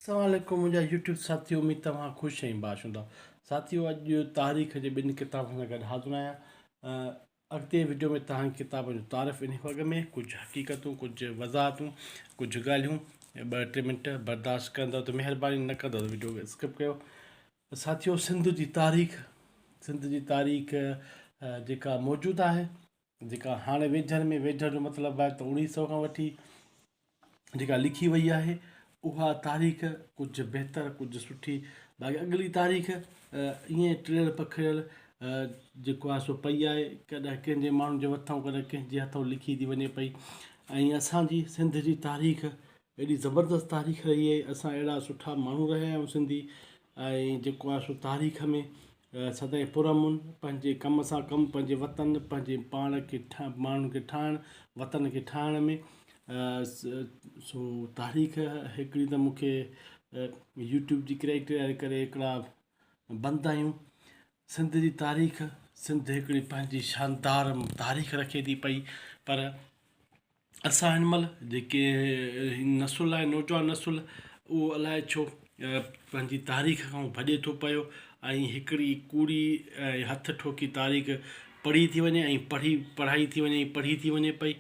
अस्सलामुअलैकुम मुंहिंजा यूट्यूब साथी, उम्मीद तव्हां ख़ुशि ऐं बाश हूंदा। साथियो, अॼु तारीख़ जे ॿिनि किताबनि सां गॾु हाज़िर आहियां। अॻिते वीडियो में तव्हांखे किताब जो तारीफ़ इन वॻ में कुझु हक़ीक़तूं, कुझु वज़ाहतूं, कुझु ॻाल्हियूं ऐं 2-3 मिंट बर्दाश्त कंदव त महिरबानी न कंदव वीडियो खे स्किप कयो। साथियो, सिंध जी तारीख़ जेका मौजूदु आहे, जेका हाणे वेझर में, वेझर जो मतिलबु आहे त 1900 खां वठी जेका लिखी वई आहे, उहा तारीख़ कुझु बहितर, कुझु सुठी। बाक़ी अॻिली तारीख़ ईअं टिड़ियल पखिड़ियल जेको आहे सो पई आहे, कॾहिं कंहिंजे माण्हू जे हथां, कॾहिं कंहिंजे हथां लिखी थी वञे पई। ऐं असांजी सिंध जी तारीख़ एॾी ज़बरदस्त तारीख़ रही आहे। असां अहिड़ा सुठा माण्हू रहिया आहियूं सिंधी, ऐं जेको आहे सो तारीख़ में सदाईं पुरअमन, पंहिंजे कम सां कमु, पंहिंजे वतन, पंहिंजे पाण खे माण्हुनि खे ठाहिण, वतन खे ठाहिण में सो तारीख़ हिकिड़ी त मूंखे यूट्यूब जी क्राइटेरिया करे हिकिड़ा बंदि आहियूं। सिंध जी तारीख़, सिंध हिकिड़ी पंहिंजी शानदार तारीख़ रखे थी पई, पर असां हिन महिल जेके नसुल आहे, नौजवान नसुल, उहो अलाए छो पंहिंजी तारीख़ खां भॼे थो पियो ऐं हिकिड़ी कूड़ी हथ ठोकी तारीख़ पढ़ी थी वञे ऐं पढ़ाई थी वञे, पढ़ी थी वञे पई।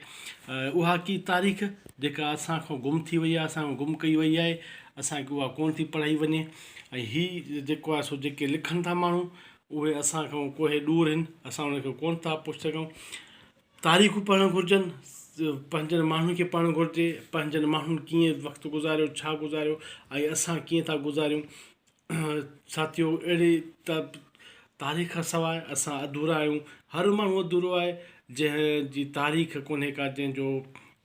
उहा की तारीख़ जेका असांखां गुम थी वई आहे, असांखां गुम कई वई आहे, असांखे उहा कोन थी पढ़ाई वञे। ऐं हीअ जेको आहे सो जेके लिखनि था माण्हू, उहे असांखां कोहे दूरि आहिनि, असां उनखे कोन था पुछी सघूं। तारीख़ूं पढ़णु घुरिजनि, पंहिंजनि माण्हुनि खे पढ़णु घुरिजे, पंहिंजनि माण्हुनि कीअं वक़्तु गुज़ारियो, छा गुज़ारियो, ऐं असां कीअं था गुज़ारियूं। साथियो, अहिड़ी तारीख़ सवाइ असां अधूरा आहियूं। हर माण्हू अधूरो आहे जंहिंजी तारीख़ कोन्हे का, जंहिंजो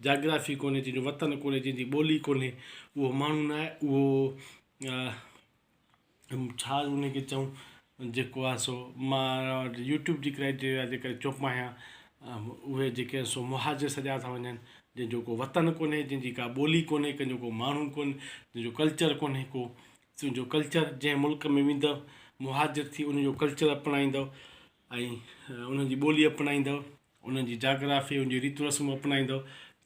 जाग्राफी कोन्हे, जंहिंजो वतन कोन्हे, जंहिंजी ॿोली कोन्हे, उहो माण्हू न आहे। उहो छा उनखे चऊं, जेको आहे सो मां यूट्यूब जी क्राइटेरिया जे करे चुप आहियां। उहे जेके सो मुहाजिर सॼा था वञनि, जंहिंजो को वतन कोन्हे, जंहिंजी का ॿोली कोन्हे, कंहिंजो को माण्हू कोन्हे, जंहिंजो कल्चर कोन्हे को। तुंहिंजो कल्चर जंहिं मुल्क में वेंदव, मुहाजिर थी उनजो कल्चर अपनाईंदव ऐं उन्हनि जी ॿोली अपनाईंदव, उन्हनि जी जाग्राफी, उनजी रीति रस्म अपनाईंदव।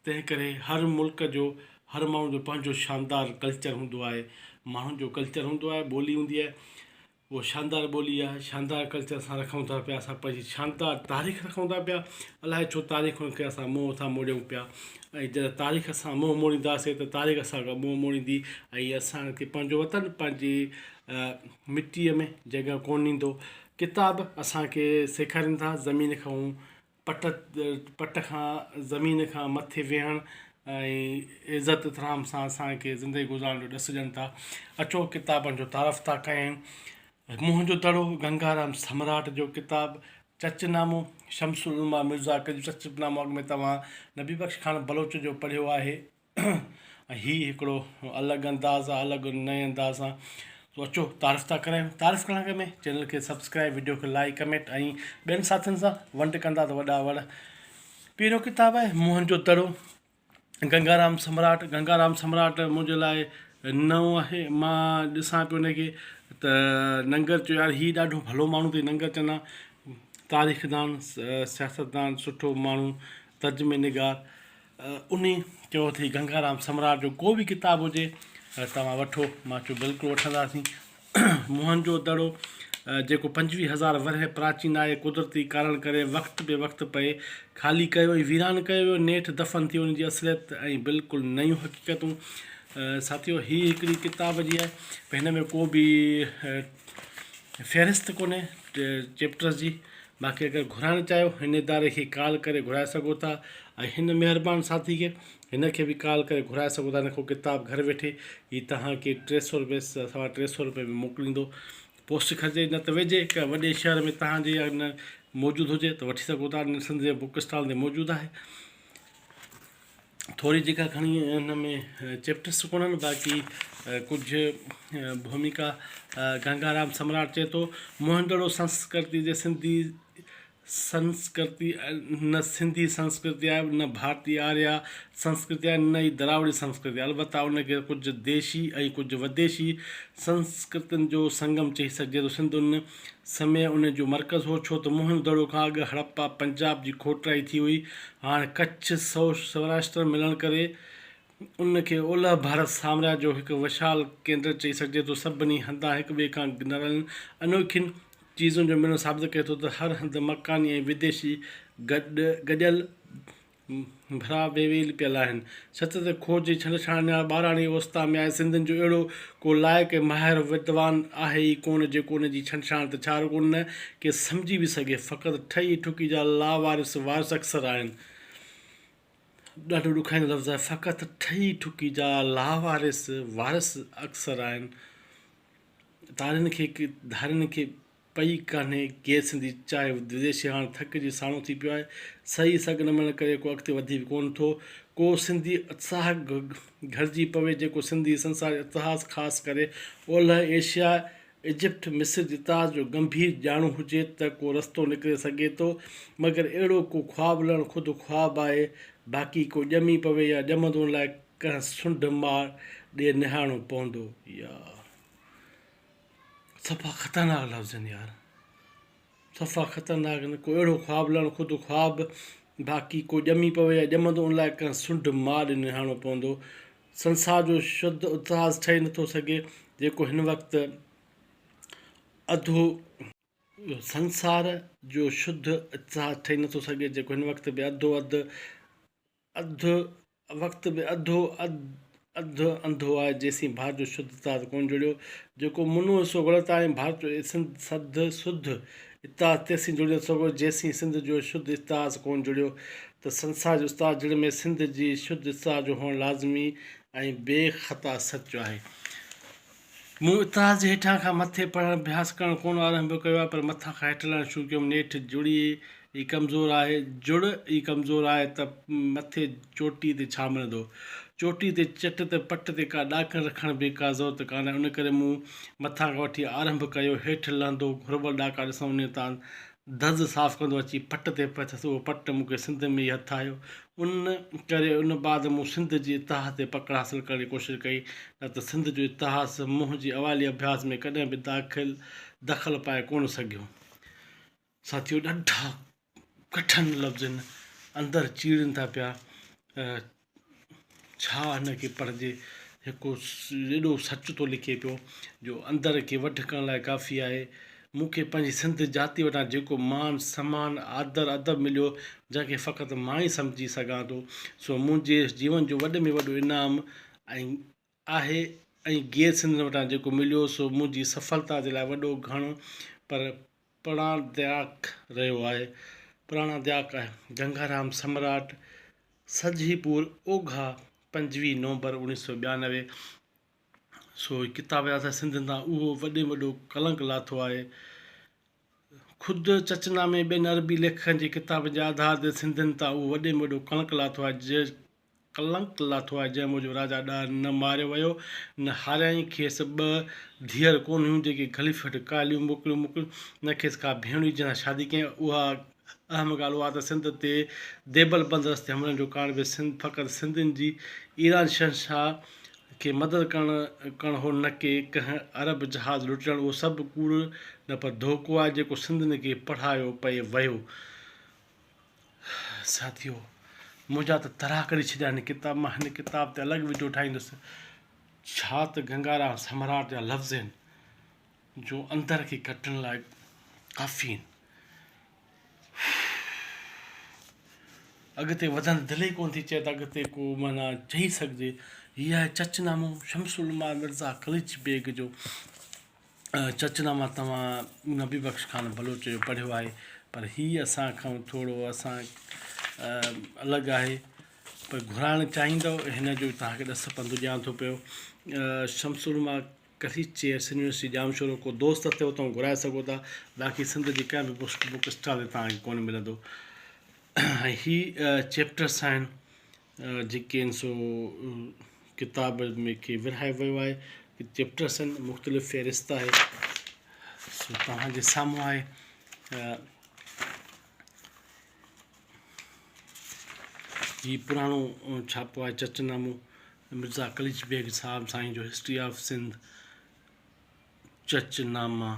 तंहिं करे हर मुल्क जो, हर माण्हू जो पंहिंजो शानदार कल्चर हूंदो आहे, माण्हुनि जो कल्चर हूंदो आहे, ॿोली हूंदी आहे। उहो शानदार ॿोली आहे, शानदार कल्चर असां रखूं था पिया, असां पंहिंजी शानदार तारीख़ रखूं था पिया। अलाए छो तारीख़ुनि खे असां मुंहं था मोड़ियूं पिया, ऐं जॾहिं तारीख़ सां मुंहुं मोड़ींदासीं त तारीख़ असांखां मुंहुं मोड़ींदी, ऐं असांखे पंहिंजो वतन, पंहिंजी मिटीअ में जॻह कोन ॾींदो। किताब असांखे सेखारीनि था ज़मीन खां पट खां, ज़मीन खां मथे वेहणु ऐं इज़त इतराम सां असांखे ज़िंदगी गुज़ारण जो ॾस ॾियनि था। अचो किताबनि जो तारफ़ था कयूं। मुंहिंजो दड़ो गंगाराम सम्राट जो किताबु चचनामो, शमसुल उलमा मिर्ज़ा जो चचनामो, अॻु में तव्हां नबी बख़्श खान बलोच जो पढ़ियो आहे। ऐं हीअ हिकिड़ो अलॻि अंदाज़ आहे, अलॻि नए अंदाज़ सां। तो अचो तारीफ़ था करायूं। तारीफ़ करण में चैनल खे सब्सक्राइब, वीडियो खे लाइक, कमेंट ऐं ॿियनि साथियुनि सां वंड कंदा त वॾा वड़। पहिरियों किताबु आहे मुंहिंजो दड़ो गंगाराम सम्राट। गंगाराम सम्राट मुंहिंजे लाइ नओं आहे। मां ॾिसां पियो उनखे त नंगर चयो, यार हीअ ॾाढो भलो माण्हू अथई। नंगर चवंदा तारीख़दान, सियासतदान, सुठो माण्हू, तर्जुमे निगार। उन चयो अथई गंगाराम सम्राट जो को बि किताबु हुजे तव्हां वठो। मां चयो बिल्कुलु वठंदासीं। मुंहिंजो दड़ो जेको 25,000 वरह प्राचीन आहे, कुदरती कारण करे वक़्तु बे वक़्तु पए ख़ाली कयो ऐं वीरान कयो वियो, नेठि दफ़न थी उनजी असलियत ऐं बिल्कुलु नयूं हक़ीक़तूं। साथियो, हीअ हिकिड़ी किताब जी आहे, हिन में को बि फ़हिरिस्त कोन्हे चैप्टर्स जी। बाक़ी अगरि घुराइणु चाहियो, हिन इदारे खे कॉल करे घुराए सघो था, ऐं हिन महिरबानी साथी खे, हिन खे बि कॉल करे घुराए सघो था। हिन खां किताबु घरु वेठे हीअ तव्हांखे 300 रुपए, 350 रुपए में मोकिलींदो। पोस्ट खजे, न त वेझे हिकु वॾे शहर में तव्हांजे या न मौजूदु हुजे त वठी सघो था। सिंध जे बुक स्टॉल ते मौजूदु आहे। थोरी जेका खणी हिन में चैप्टर्स कोन्हनि, बाक़ी कुझु भूमिका। गंगाराम सम्राट चए थो, मुंहिंजो संस्कृति जे संस्कृति न सिंधी संस्कृति आहे, न भारतीय आर्या संस्कृति आहे, न ई द्राविड़ी संस्कृति आहे। अलबत्ता उनखे कुझु देशी ऐं कुझु विदेशी संस्कृतियुनि जो संगम चई सघिजे थो। सिंध उन समय उनजो मर्कज़ हो, छो त मुंहिंजो दड़ो खां अॻु हड़प्पा पंजाब जी खोटराई थी हुई। हाणे कच्छ सौराष्ट्र मिलण करे उनखे ओलह भारत साम्राज्य जो हिकु विशाल केंद्र चई सघिजे थो। सभिनी हंधा हिक ॿिए खां निरल अनोखियुनि चीज़ुनि जो मिलणु साबित करे थो त हर हंधि मकानी ऐं विदेशी गॾियल भरा वेवेल पियल आहिनि। सच ते खोज जी छंछाणिया ॿारहां अवस्था में आहे। सिंधियुनि जो अहिड़ो को लाइक़ु ऐं माहिर विद्वान आहे ई कोन जेको उन जी छंछाण ते छा रुॻो न के सम्झी बि सघे। फ़क़ति ठही ठुकी जा लावारिस वारिस अक्सर आहिनि। ॾाढो ॾुखाईंदो लफ़्ज़ु आहे, फ़क़ति ठही ठुकी जा लावारिस वारिस अक्सर आहिनि। धारियुनि खे पई कान्हे गैर सिंधी चाहे विदेशी हाणे थकिजी साणो थी पियो आहे। सही सघ न मिलण करे को अॻिते वधी बि कोन थो। को सिंधी उत्साह घटिजी पवे जेको सिंधी संसार इतिहास ख़ासि करे ओलह एशिया इजिप्ट मिस्र जी इतिहास जो गंभीर ॼाणू हुजे त को रस्तो निकिरे सघे थो। मगर अहिड़ो को ख्वाबु लहणु ख़ुदि ख्वाबु आहे। बाक़ी को ॼमी पवे या ॼमंदो लाइ कंहिं सुंढ मार ॾे निहारणो पवंदो। या सफ़ा ख़तरनाक लफ़्ज़ आहिनि यार, सफ़ा ख़तरनाक आहिनि। को अहिड़ो ख्वाबु लहणु ख़ुदि ख्वाबु, बाक़ी को ॼमी पवे या ॼमंदो उन लाइ कंहिं सुंढ मार ॾे निहारणो पवंदो। संसार जो शुद्ध इतिहास ठही नथो सघे जेको हिन वक़्तु अधो संसार जो शुद्ध इतिहास ठही नथो सघे जेको हिन वक़्तु बि अधु वक़्तु बि अधु अंधो आहे जेसीं भारत जो शुद्ध इतिहास कोन जुड़ियो। जेको मुनो हिसो ग़लति आहे। भारत जो शुद्ध इतिहास तेसीं जुड़ी नथो सघो जेसीं सिंध जो शुद्ध इतिहास कोन जुड़ियो। त संसार जो इतिहास जुड़े में सिंध जी शुद्ध इतिहास जो हुअणु लाज़मी ऐं बेख़ता सच आहे। मूं इतिहास जे हेठां खां मथे पढ़णु अभ्यास करणु कोन आरंभ कयो आहे, पर मथां खां हेठि लहणु शुरू कयुमि। नेठि जुड़ी ई कमज़ोर आहे, जुड़ ई कमज़ोर आहे त मथे चोटी ते छा मिलंदो। चोटी ते चट ते पट ते का ॾाकण रखण बि का ज़रूरत कान्हे। उन करे मूं मथां खां वठी आरंभ कयो। हेठि लहंदो घुरबल ॾाका ॾिसूं उन तां दज़ साफ़ु कंदो अची पट ते पहुतसि। उहो पट मूंखे सिंध में ई हथु आयो। उन बाद मूं सिंध जी इतिहास ते पकड़ हासिलु करण जी कोशिशि कई। न त सिंध जो इतिहास मुंहुं जी अवाली अभ्यास में कॾहिं बि दख़ल पाए कोन सघियो। साथियो, ॾाढा कठिन लफ़्ज़ आहिनि, अंदरि चीड़नि था पिया। छा हिनखे पढ़िजे। हिकु एॾो सच थो लिखे पियो जो अंदरि खे वढ करण लाइ काफ़ी आहे। मूंखे पंहिंजी सिंध जाती वटां जेको मान सम्मान आदर अदब मिलियो जंहिंखे फ़क़ति मां ई सम्झी सघां थो, सो मुंहिंजे जीवन जो वॾ में वॾो इनाम आहे। ऐं गैर सिंधियुनि वटां जेको मिलियो सो मुंहिंजी सफलता जे लाइ वॾो घणो पर प्राणात्याग रहियो आहे। प्राणात्याग आहे। गंगाराम सम्राट, सजीपुर ओघा, 25 नवंबर 1992। सो किताब आहे सिंधियुनि तां उहो वॾे में वॾो कलंक लाथो आहे। ख़ुदि चचनामे ॿियनि अरबी लेखकनि जी किताब जे आधार ते सिंधियुनि तां उहो वॾे में वॾो कलंक लाथो आहे। जंहिं मुंहिंजो राजा ॾांहुं न मारियो वियो न हारियाईं। खेसि 2 धीअर कोन हुयूं जेके ख़लीफ़ट कालियूं मोकिलियूं न खेसि का भेण हुई जंहिं सां शादी कयईं। उहा अहम ॻाल्हि उहा त सिंध ते देबल बंदोबस्त ते हमलनि जो कारण बि फ़क़ति सिंधियुनि जी ईरान शहंशाह खे मदद करणु हो, न के कंहिं अरब जहाज़ लुटणु। उहो सभु कूड़ न पर धोखो आहे जेको सिंधियुनि खे पढ़ायो पए वियो। साथियो, मुंहिंजा त तरा करे छॾिया हिन किताब मां। हिन किताब ते अलॻि वीडियो ठाहींदुसि। छा त गंगाराम सम्राट जा लफ़्ज़ आहिनि जो अंदरि खे कटण लाइ काफ़ी आहिनि। अॻिते वधंदे दिलि ई कोन थी चए त अॻिते को माना चई सघिजे। हीअ आहे चचनामो शमसुल उलमा मिर्ज़ा कलिच बेग जो। चचनामा तव्हां नबी बख़्श ख़ान बलोच जो पढ़ियो आहे, पर हीअ असांखां थोरो अलॻि आहे। पर घुराइणु चाहींदव हिन जो तव्हांखे ॾस पंधु ॾियां थो पियो। शमसुल उलमा कलिच यूनिवर्सिटी जामशोरो को दोस्त अथव उतां घुराए सघो था। बाक़ी सिंध जी कंहिं बि बुक स्टॉल ते तव्हांखे कोन मिलंदो। ऐं हीअ चैप्टर्स आहिनि जेके आहिनि सो किताब में खे विरहायो वियो आहे। चैप्टर्स आहिनि, मुख़्तलिफ़ फ़हिरिस्त आहे। सो तव्हांजे साम्हूं आहे। हीउ पुराणो छापो आहे चचनामो मिर्ज़ा कलिच बेग साहिब साईं जो हिस्ट्री ऑफ सिंध चचनामा।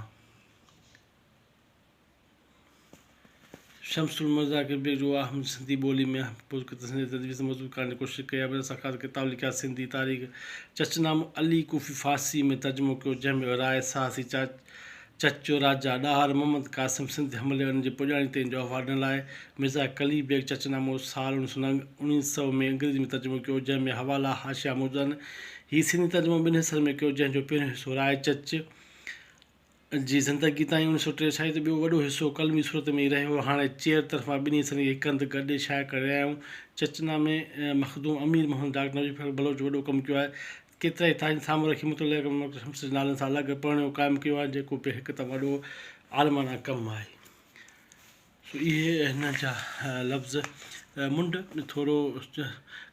शमसुल मिर्ज़ा किरबेग जो आहे हम सिंधी ॿोली में सिंधी तजवीज़ मौजूदु करण जी कोशिशि कई आहे। वरी असां ख़ासि किताब लिखिया सिंधी तारीख़ चचनामो अली कूफ़ी फ़ारसी में तर्जुमो कयो, जंहिंमें राय साहसी चचो राजा ॾाहर मोहम्मद क़ासिम सिंध हमले उन्हनि जे पुॼाणी ते जो अहवाल ॾियण लाइ मिर्ज़ा कली बेग चचनामो साल 1900 में अंग्रेज़ी में तर्जुमो कयो, जंहिंमें हवाला हाशिया मौजूदु आहिनि। हीउ सिंधी तर्जुमो ॿिनि हिसनि में कयो, जंहिंजो पहिरियों हिसो राय चच जी ज़िंदगी ताईं 1963 ते ॿियो वॾो हिसो कलमी सूरत में ई रहियो। हाणे चेयर तरफ़ां ॿिन्ही हिसनि खे हिकु हंधि गॾु शाया करे रहिया आहियूं। चचनामे मखदूम अमीर मोहम्मद डॉक्टर नज़ीफ़ बलोच वॾो कमु कयो आहे। केतिरा ई ताईं साम्हूं रखी मुतलिक़ शम्स जे नालनि सां अलॻि पढ़णो क़ाइमु कयो आहे, जेको बि हिकु त वॾो आलमाना कमु आहे। सो इहे हिन जा लफ़्ज़ मुंड थोरो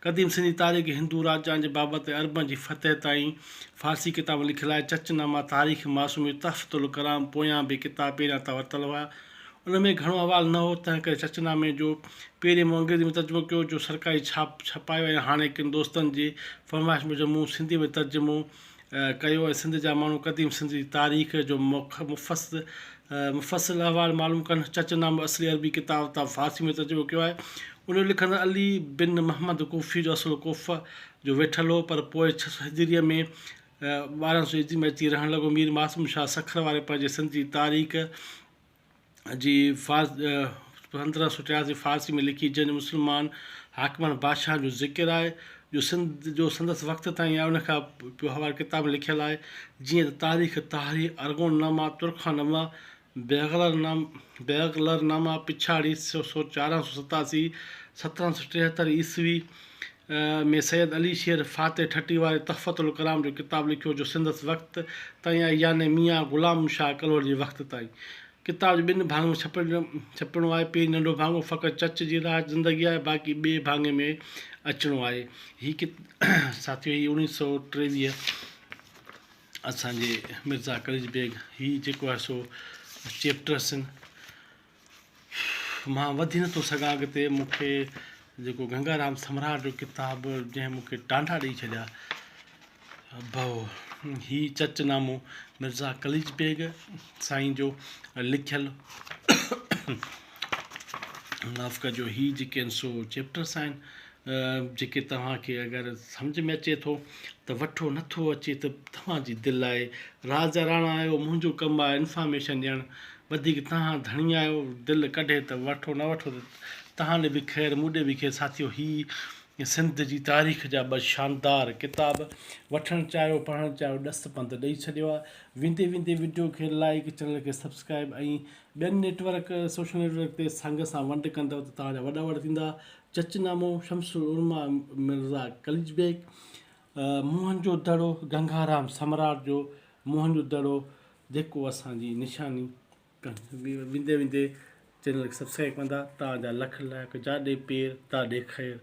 क़दीम सिंधी तारीख़ हिंदू राजाउनि जे बाबति अरबनि जी फतह ताईं फ़ारसी किताब लिखियलु आहे। चचनामा तारीख़ मासूमी तहफ़तुल कलाम पोयां बि किताब पहिरियां त वरितल हुआ, उन में घणो अहवाल न हो, तंहिं करे चचनामे जो पहिरें मूं अंग्रेज़ी में तर्जुमो कयो जो सरकारी छपायो ऐं हाणे किन दोस्तनि जी फरमाइश मूजिबि मूं सिंधी में तर्जुमो कयो ऐं सिंध जा माण्हू क़दीम सिंधी तारीख़ जो मुफ़सिल अहवाल मालूम कनि। चचनामो असली अरबी किताब तां फ़ारसी में तर्जुमो कयो आहे। उन लिखंदड़ अली बिन मोहम्मद कूफ़ी जो असुलु कोफ़ जो वेठल हो, पर पोइ 600 हिजरीअ में 1200 ईस्वी में अची रहणु लॻो। मीर मासूम शाह सखर वारे पंहिंजे सिंधी तारीख़ जी 1583 फ़ारसी में लिखी, जंहिंजो मुस्लमान हाकिमनि बादशाह जो ज़िक्र आहे जो सिंध जो संदसि वक़्त ताईं आहे। उनखां पोइ हवाले किताब में लिखियलु आहे, जीअं त तारीख़ ताहरीर अरगोननामा तुर्खानामा बेगलरनामा पिछाड़ी 1487 1773 ईस्वी में सैयद अली शेर फ़ाते ठटी वारे तहफ़तुल कलाम जो किताबु लिखियो जो संदसि वक़्त ताईं आहे, याने मियां ग़ुलाम शाह कलोर जे वक़्त ताईं। किताब जे ॿिनि भाङनि में छपिणो आहे। पहिरीं नंढो भाङो फ़क़ति चच जी राह ज़िंदगी आहे, बाक़ी ॿिए भाङे में अचिणो आहे। साथियो ही 1923 असांजे मिर्ज़ा कलीज बेग हीउ जेको आहे सो चैप्टर्स आहिनि। मां वधी नथो सघां अॻिते, मूंखे जेको गंगाराम सम्राट जो किताबु जंहिं मूंखे टांडा ॾेई छॾिया भउ, हीउ चचनामो मिर्ज़ा कलीज बेग साईं जो लिखियलु माफ़ कजो, हीउ जेके आहिनि सो चैप्टर्स आहिनि जेके तव्हांखे अगरि सम्झ में अचे थो त वठो, नथो अचे त तव्हांजी दिलि आहे। राजा राणा आहियो, मुंहिंजो कमु आहे इंफॉर्मेशन ॾियणु, वधीक तव्हां धणी आहियो, दिलि कढे त वठो, न वठो त तव्हां ॾे बि ख़ैरु, मूं ॾे बि ख़ैरु। साथियो हीउ सिंध जी तारीख़ जा ॿ शानदार किताब, वठणु चाहियो पढ़णु चाहियो ॾस पंध ॾेई छॾियो आहे। वेंदे वेंदे वीडियो खे लाइक, चैनल खे सब्सक्राइब ऐं ॿियनि नेटवर्क सोशल नेटवर्क ते संग सां वंड कंदव त तव्हांजा वॾा वॾा थींदा। चचनामो शमसुल उलमा मिर्ज़ा कलीज बेग, मुंहंनि जो दड़ो गंगाराम सम्राट जो मुंहंनि जो दड़ो, जेको असांजी निशानी वेंदे वेंदे चैनल खे सब्सक्राइब कंदा, तव्हांजा लख लाइक, जाॾे पेर ताॾे ख़ैरु।